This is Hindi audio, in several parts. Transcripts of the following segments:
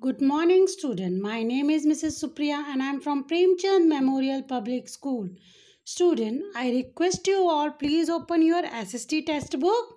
Good morning, student. My name is Mrs. Supriya and I am from Premchand Memorial Public School. Student, I request you all please open your SST textbook.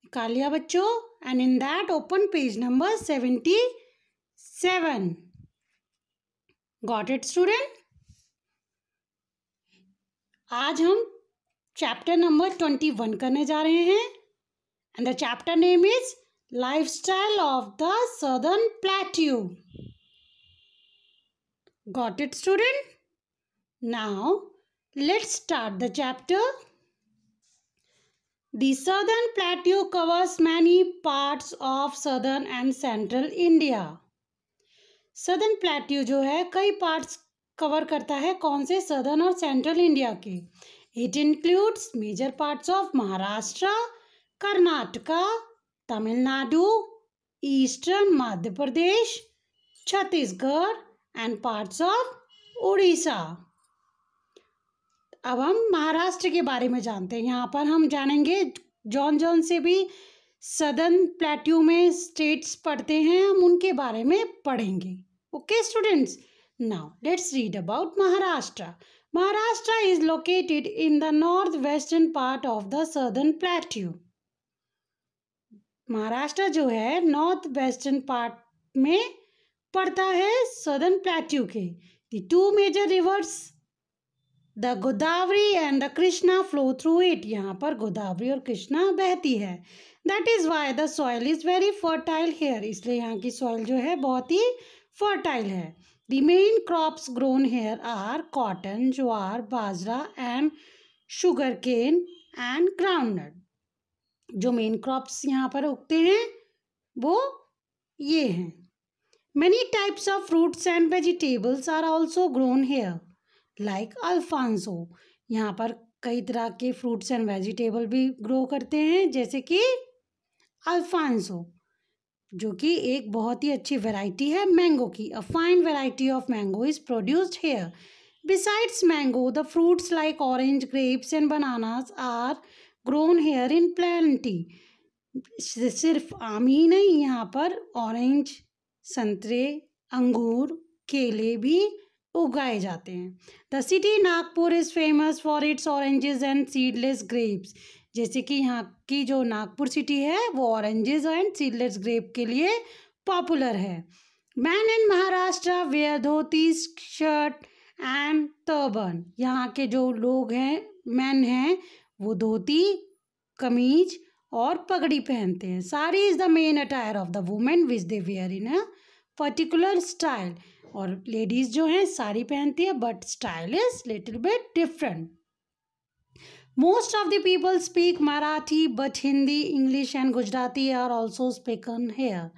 निकाल लिया बच्चों, and in that open page number 77. Got it, student? आज हम चैप्टर नंबर 21 करने जा रहे हैं and the chapter name is Lifestyle of the Southern Plateau. Got it, student? Now, let's start the chapter. The Southern Plateau covers many parts of Southern and Central India. Southern Plateau जो है कई parts कवर करता है, कौन से? Southern और Central India के. It includes major parts of Maharashtra, Karnataka, Tamil Nadu, Eastern Madhya Pradesh, Chhattisgarh and parts of Odisha. अब हम महाराष्ट्र के बारे में जानते हैं. यहाँ पर हम जानेंगे जौन से भी सदर्न प्लेट्यू में स्टेट्स पढ़ते हैं, हम उनके बारे में पढ़ेंगे. Okay students, now let's read about Maharashtra. Maharashtra is located in the north western part of the southern plateau. Maharashtra जो है नॉर्थ वेस्टर्न पार्ट में पड़ता है सदर्न प्लेट्यू के. The two major rivers the Godavari and the Krishna flow through it. यहाँ पर गोदावरी और कृष्णा बहती है. That is why the soil is very fertile here. इसलिए यहाँ की सॉइल जो है बहुत ही फर्टाइल है. The main crops grown here are cotton, jowar, bajra and sugar cane and groundnut. जो मेन क्रॉप्स यहाँ पर उगते हैं वो ये हैं. Many types of fruits and vegetables are also grown here like Alphonso. यहाँ पर कई तरह के फ्रूट्स एंड वेजिटेबल भी ग्रो करते हैं, जैसे कि अल्फांसो जो कि एक बहुत ही अच्छी वैरायटी है मैंगो की. A fine variety of mango is produced here. Besides mango the fruits like orange, grapes and bananas are grown here in plenty. सिर्फ आम ही नहीं, यहाँ पर ऑरेंज, संतरे, अंगूर, केले भी उगाए जाते हैं. The city Nagpur is famous for it's oranges and seedless grapes. जैसे कि यहाँ की जो नागपुर सिटी है वो ऑरेंजेस एंड सीडलेस ग्रेप के लिए पॉपुलर है. Man in Maharashtra wear dhoti, shirt and turban. यहाँ के जो लोग हैं, मैन हैं, वो धोती, कमीज और पगड़ी पहनते हैं. Sari is the main attire of the women which they wear in a particular style. और लेडीज़ जो हैं साड़ी पहनती है, but style is little bit different. Most of the people speak Marathi but Hindi, English and Gujarati are also spoken here.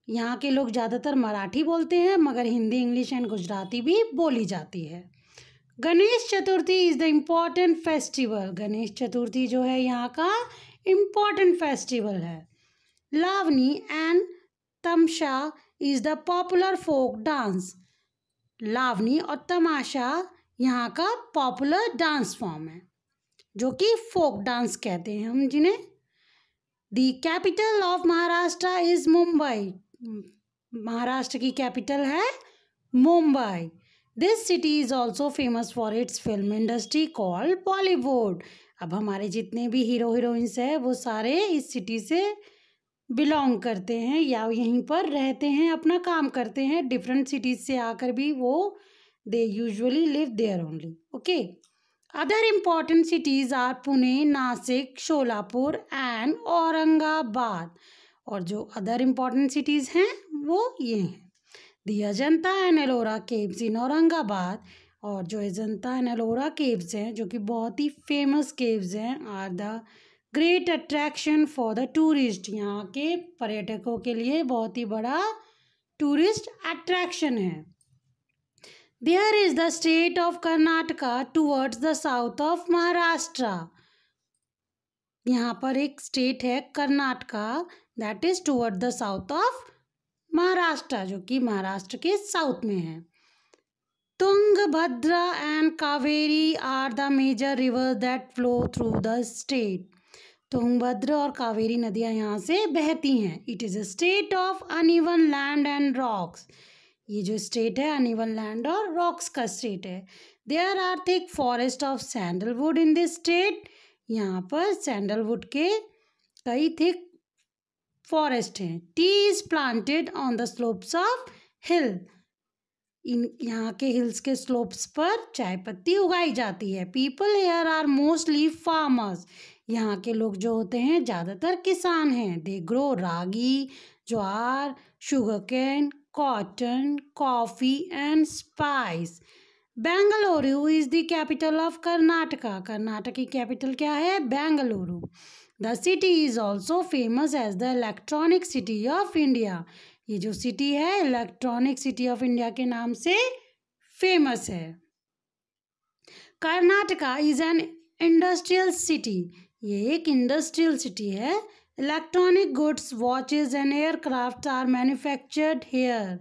यहाँ के लोग ज़्यादातर मराठी बोलते हैं, मगर हिंदी, इंग्लिश एंड गुजराती भी बोली जाती है. Ganesh Chaturthi is the important festival. Ganesh Chaturthi जो है यहाँ का इम्पॉर्टेंट फेस्टिवल है. Lavani and Tamasha is the popular folk dance. Lavani और तमाशा यहाँ का पॉपुलर डांस फॉर्म है, जो कि फोक डांस कहते हैं हम जिन्हें. The capital of Maharashtra is Mumbai. Maharashtra की कैपिटल है Mumbai. This city is also famous for it's film industry called Bollywood. अब हमारे जितने भी हीरो हीरोइंस हैं वो सारे इस सिटी से बिलोंग करते हैं या यहीं पर रहते हैं, अपना काम करते हैं. डिफरेंट सिटीज़ से आकर भी वो they usually live there only. Okay, other important cities are Pune, Nashik, Sholapur and Aurangabad. और जो अदर इम्पॉर्टेंट सिटीज़ हैं वो ये हैं. The Ajanta and Ellora caves in Aurangabad. और जो अजंता एंड एलोरा केव्स हैं, जो कि बहुत ही फेमस केव्स हैं, are the great attraction for the tourist. यहाँ के पर्यटकों के लिए बहुत ही बड़ा टूरिस्ट अट्रैक्शन है. There is the state of Karnataka towards the south of Maharashtra. यहाँ पर एक स्टेट है Karnataka, that is toward the south of Maharashtra, जो कि महाराष्ट्र के साउथ में है. Tungabhadra and Kaveri are the major rivers that flow through the state. Tungabhadra और कावेरी नदियाँ यहाँ से बहती हैं। It is a state of uneven land and rocks. ये जो स्टेट है अनइवन लैंड और रॉक्स का स्टेट है। There are thick forest of sandalwood in this state. यहाँ पर सैंडलवुड के कई थिक फॉरेस्ट हैं। Tea is planted on the slopes of hill. यहाँ के हिल्स के स्लोप्स पर चाय पत्ती उगाई जाती है। People here are mostly farmers. यहाँ के लोग जो होते हैं ज़्यादातर किसान हैं। They grow ragi, jowar, sugar cane, cotton, coffee and spice. Bengaluru is the capital of Karnataka. Karnataka की कैपिटल क्या है? Bengaluru. The city is also famous as the electronic city of India. ये जो सिटी है इलेक्ट्रॉनिक सिटी ऑफ इंडिया के नाम से फेमस है। Karnataka is an industrial city. ये एक इंडस्ट्रियल सिटी है। Electronic goods, watches and aircraft are manufactured here.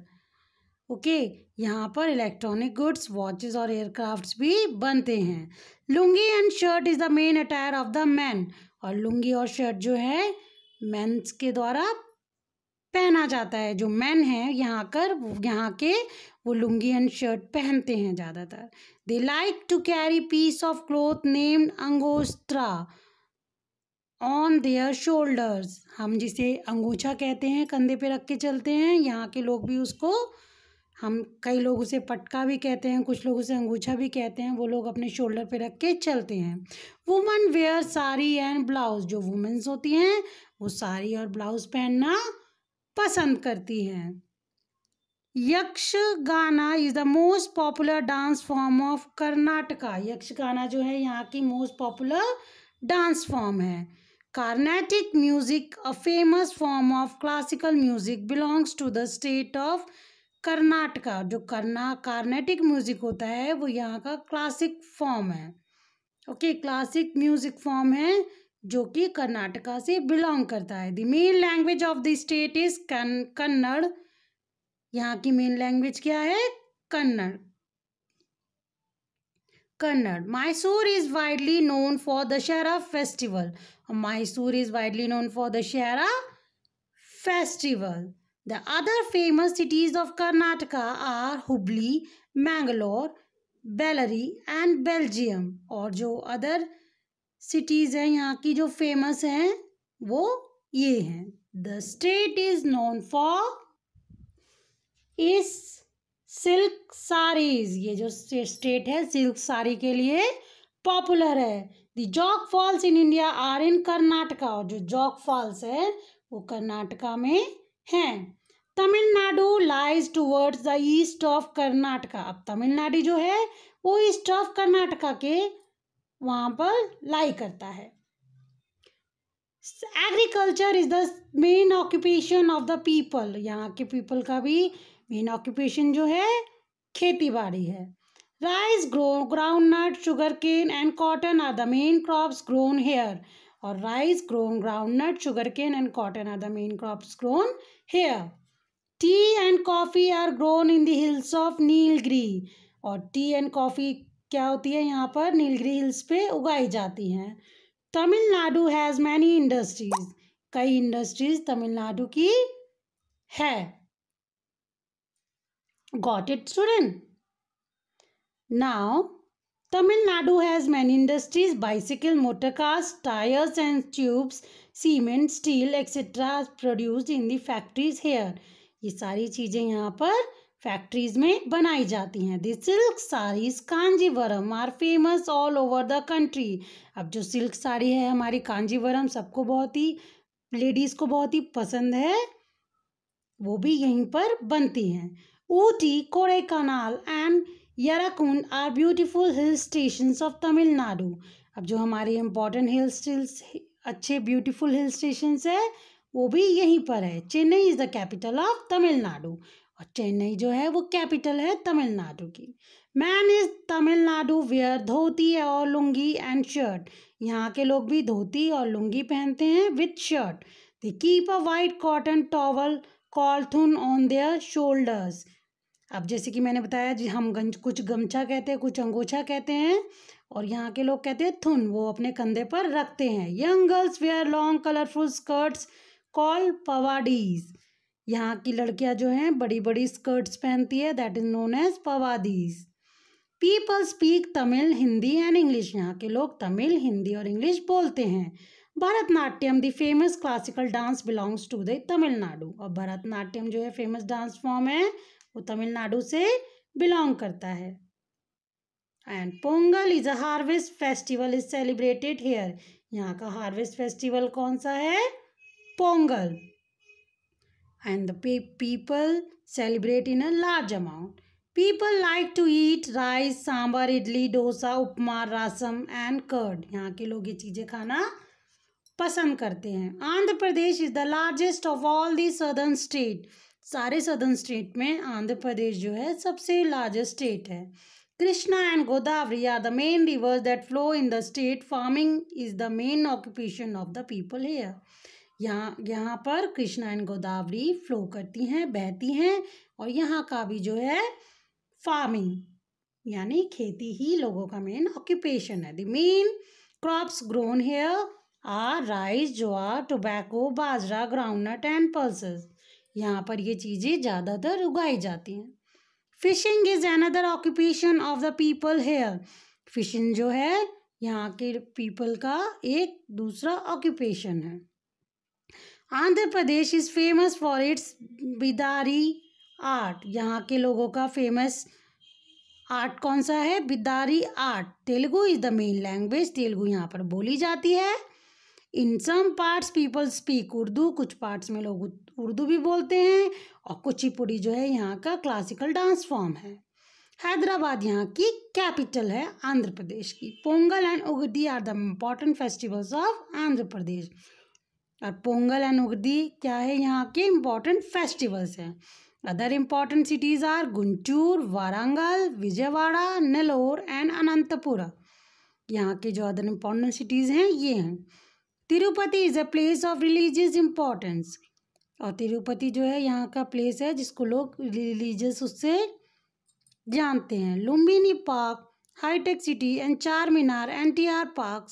Okay, यहाँ पर इलेक्ट्रॉनिक गुड्स, वॉचेज और एयरक्राफ्ट्स भी बनते हैं। Lungi and shirt is the main attire of the man. और लुंगी और शर्ट जो है मेंस के द्वारा पहना जाता है। जो मैन हैं यहाँ के वो लुंगी एंड शर्ट पहनते हैं ज़्यादातर। They like to carry piece of cloth named angostra on their shoulders. हम जिसे अंगूछा कहते हैं, कंधे पे रख के चलते हैं। यहाँ के लोग भी उसको, हम कई लोग उसे पटका भी कहते हैं, कुछ लोग उसे अंगूछा भी कहते हैं। वो लोग अपने शोल्डर पे रख के चलते हैं। Woman wear sari and blouse. जो वुमेन्स होती हैं वो साड़ी और ब्लाउज पहनना पसंद करती हैं। Yakshagana is the most popular dance form of Karnataka. Yakshagana जो है यहाँ की मोस्ट पॉपुलर डांस फॉर्म है। Carnatic music, a famous form of classical music, belongs to the state of Karnataka. जो कार्नेटिक म्यूजिक होता है वो यहाँ का क्लासिक फॉर्म है। ओके, क्लासिक म्यूजिक फॉर्म है जो कि कर्नाटका से बिलोंग करता है। The main language of the state is Kannada. यहाँ की मेन लैंग्वेज क्या है? Kannada. Kannada. Mysore is widely known for Dussehra festival. Mysore is widely known for Dussehra festival. The other famous cities of Karnataka are Hubli, Mangalore, Bellary and Belgium. और जो अदर सिटीज़ हैं यहाँ की जो फेमस हैं वो ये हैं। The state is known for इस सिल्क साड़ीज़। ये जो स्टेट है सिल्क साड़ी के लिए पॉपुलर है। The Jog falls in India are in Karnataka. और जो जॉग फॉल्स है वो कर्नाटका में हैं। Tamil Nadu lies towards the east of Karnataka. अब तमिलनाडु जो है वो ईस्ट ऑफ कर्नाटका के वहाँ पर लाई करता है। Agriculture is the main occupation of the people. यहाँ के पीपल का भी मेन ऑक्यूपेशन जो है खेती बाड़ी है। Rice, groundnut, sugar cane and cotton are the main crops grown here. और rice, groundnut, sugar cane and cotton are the main crops grown here. Tea and coffee are grown in the hills of Nilgiri. और टी एंड कॉफ़ी क्या होती है यहाँ पर नीलगिरी हिल्स पे उगाई जाती हैं। Tamil Nadu has many industries. कई इंडस्ट्रीज तमिलनाडु की है। Got it student? Now Tamil Nadu has many industries, bicycle, motor cars, tyres and tubes, cement, steel etcetera produced in the factories here. ये सारी चीज़ें यहाँ पर फैक्ट्रीज में बनाई जाती हैं। The silk saris Kanjeevaram are famous all over the country. अब जो सिल्क साड़ी है हमारी कांजीवरम सबको बहुत ही, लेडीज़ को बहुत ही पसंद है, वो भी यहीं पर बनती हैं। Ooty, Kodaikanal and Yercaud are beautiful hill stations of Tamil Nadu. अब जो हमारे इम्पोर्टेंट अच्छे ब्यूटीफुल हिल स्टेशंस है वो भी यहीं पर है। Chennai is the capital of Tamil Nadu. और चेन्नई जो है वो कैपिटल है तमिलनाडु की। मैन इज तमिलनाडु वेयर धोती और लुंगी एंड शर्ट। यहाँ के लोग भी धोती और लुंगी पहनते हैं with shirt. They keep a white cotton towel called thun on their shoulders. अब जैसे कि मैंने बताया जी, हम कुछ गमछा कहते हैं, कुछ अंगोछा कहते हैं, और यहाँ के लोग कहते हैं थुन, वो अपने कंधे पर रखते हैं। Young girls wear long colourful skirts called pavadis. यहाँ की लड़कियाँ जो हैं बड़ी बड़ी स्कर्ट्स पहनती है, that is known as pavadis. People speak Tamil, Hindi and English. यहाँ के लोग तमिल, हिंदी और इंग्लिश बोलते हैं। Bharatanatyam the famous classical dance belongs to the Tamil Nadu. और भरतनाट्यम जो है फेमस डांस फॉर्म है, वो तमिलनाडु से बिलोंग करता है। And Pongal is a harvest festival is celebrated here. यहाँ का हार्वेस्ट फेस्टिवल कौन सा है? Pongal. And the people celebrate in a large amount. People like to eat rice, sambar, idli, dosa, upma, rasam and curd. यहाँ के लोग ये चीज़ें खाना पसंद करते हैं। Andhra Pradesh is the largest of all the southern state. सारे सदर्न स्टेट में आंध्र प्रदेश जो है सबसे लार्जेस्ट स्टेट है। Krishna and Godavari are the main rivers that flow in the state. Farming is the main occupation of the people here. यहाँ पर कृष्णा एंड गोदावरी फ्लो करती हैं, बहती हैं, और यहाँ का भी जो है फार्मिंग यानी खेती ही लोगों का मेन ऑक्यूपेशन है। The main crops grown here are rice, jowar, tobacco, bajra, groundnut and pulses. यहाँ पर ये चीज़ें ज़्यादातर उगाई जाती हैं। Fishing is another occupation of the people here. Fishing जो है यहाँ के पीपल का एक दूसरा ऑक्यूपेशन है। Andhra Pradesh is famous for its Bidari art. यहाँ के लोगों का फेमस आर्ट कौन सा है? Bidari art. Telugu is the main language. Telugu यहाँ पर बोली जाती है। In some parts people speak Urdu. कुछ पार्ट्स में लोग उर्दू भी बोलते हैं। और कुचिपुड़ी जो है यहाँ का क्लासिकल डांस फॉर्म है। हैदराबाद यहाँ की कैपिटल है आंध्र प्रदेश की। Pongal and Ugadi are the important festivals of Andhra Pradesh. और पोंगल एंड उगादि क्या है? यहाँ के इम्पॉर्टेंट फेस्टिवल्स हैं। Other important cities are Guntur, Warangal, Vijayawada, Nellore and Anantapura. यहाँ के जो अदर इम्पॉर्टेंट सिटीज़ हैं ये हैं। Tirupati is a place of religious importance. और तिरुपति जो है यहाँ का प्लेस है जिसको लोग रिलीजियस उससे जानते हैं। Lumbini park, hitech city and Char Minar, NTR park,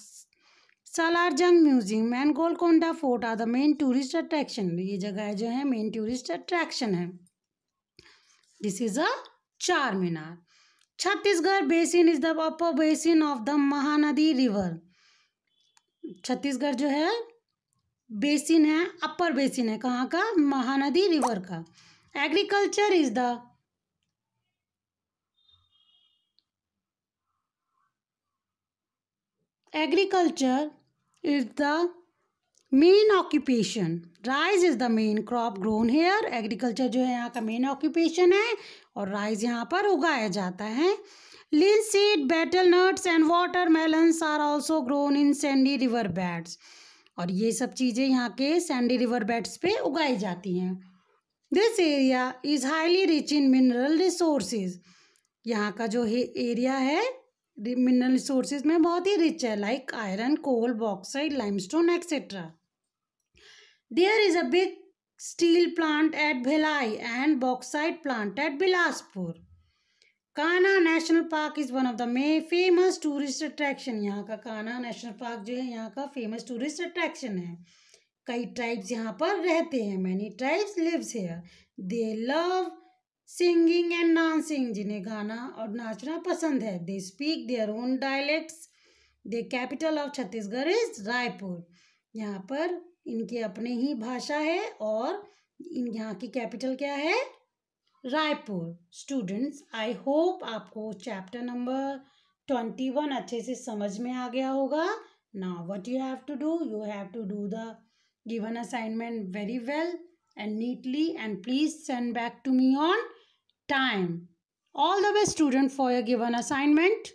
Salarjung museum and Golconda fort are the main tourist attraction. ये जगह जो है मेन टूरिस्ट अट्रैक्शन है। This is a Char Minar. Chhattisgarh basin is the upper basin of the Mahanadi river. Chhattisgarh जो है बेसिन है, अपर बेसिन है कहाँ का? महानदी रिवर का। Agriculture is the main occupation. Rice is the main crop grown hair. Agriculture जो है यहाँ का मेन ऑक्यूपेशन है और राइस यहाँ पर उगाया जाता है। Linseed, betel nuts and watermelons are also grown in sandy river beds. और ये सब चीज़ें यहाँ के सैंडी रिवर बेड्स पे उगाई जाती हैं। This area is highly rich in mineral resources. यहाँ का जो एरिया है मिनरल रिसोर्सेज में बहुत ही रिच है, like iron, coal, bauxite, limestone etcetera. There is a big steel plant at Bhilai and bauxite plant at Bilaspur. Kanha national park is one of the famous tourist attraction. यहाँ का कान्हा नेशनल पार्क जो है यहाँ का फेमस टूरिस्ट अट्रैक्शन है। कई ट्राइब्स यहाँ पर रहते हैं। Many tribes lives here. They love singing and dancing. जिन्हें गाना और नाचना पसंद है। They speak their own dialects. The capital of Chhattisgarh is Raipur. यहाँ पर इनके अपने ही भाषा है और यहाँ की कैपिटल क्या है? रायपुर। स्टूडेंट्स, आई होप आपको चैप्टर नंबर 21 अच्छे से समझ में आ गया होगा। Now what you have to do, you have to do the given assignment very well and neatly, and please send back to me on time. All the best student for your given assignment.